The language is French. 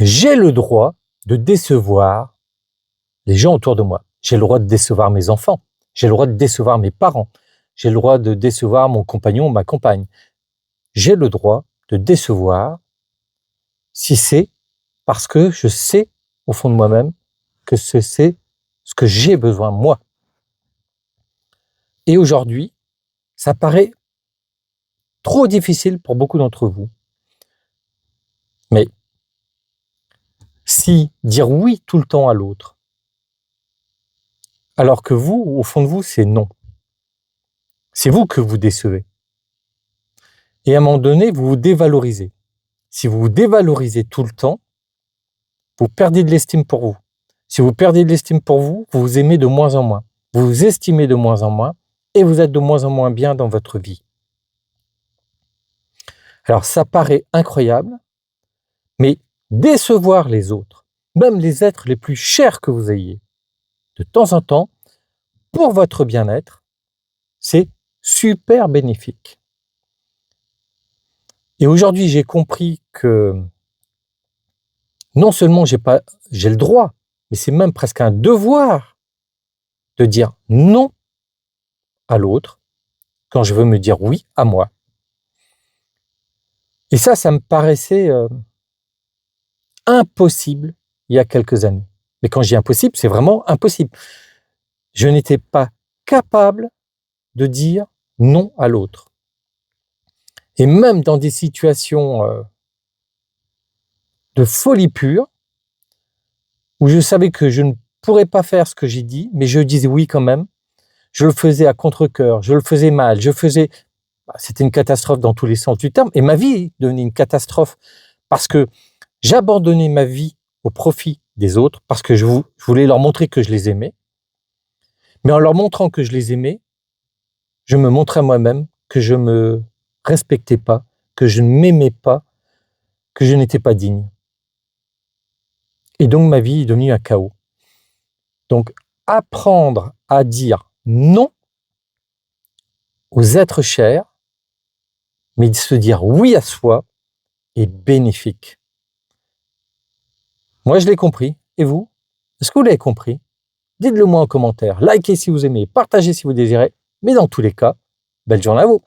J'ai le droit de décevoir les gens autour de moi. J'ai le droit de décevoir mes enfants. J'ai le droit de décevoir mes parents. J'ai le droit de décevoir mon compagnon ou ma compagne. J'ai le droit de décevoir si c'est parce que je sais au fond de moi-même que c'est ce que j'ai besoin moi. Et aujourd'hui, ça paraît trop difficile pour beaucoup d'entre vous. Mais si dire oui tout le temps à l'autre, alors que vous, au fond de vous, c'est non. C'est vous que vous décevez. Et à un moment donné, vous vous dévalorisez. Si vous vous dévalorisez tout le temps, vous perdez de l'estime pour vous. Si vous perdez de l'estime pour vous, vous vous aimez de moins en moins. Vous vous estimez de moins en moins et vous êtes de moins en moins bien dans votre vie. Alors ça paraît incroyable, mais décevoir les autres, même les êtres les plus chers que vous ayez, de temps en temps, pour votre bien-être, c'est super bénéfique. Et aujourd'hui, j'ai compris que non seulement j'ai le droit, mais c'est même presque un devoir de dire non à l'autre quand je veux me dire oui à moi. Et ça me paraissait impossible il y a quelques années. Mais quand je dis impossible, c'est vraiment impossible. Je n'étais pas capable de dire non à l'autre. Et même dans des situations de folie pure, où je savais que je ne pourrais pas faire ce que j'ai dit, mais je disais oui quand même. Je le faisais à contre-cœur, je le faisais mal, c'était une catastrophe dans tous les sens du terme. Et ma vie devenait une catastrophe parce que j'abandonnais ma vie au profit des autres, parce que je voulais leur montrer que je les aimais. Mais en leur montrant que je les aimais, je me montrais à moi-même que je me respectais pas, que je ne m'aimais pas, que je n'étais pas digne. Et donc ma vie est devenue un chaos. Donc apprendre à dire non aux êtres chers, mais se dire oui à soi est bénéfique. Moi, je l'ai compris. Et vous? Est-ce que vous l'avez compris? Dites-le moi en commentaire. Likez si vous aimez, partagez si vous désirez. Mais dans tous les cas, belle journée à vous.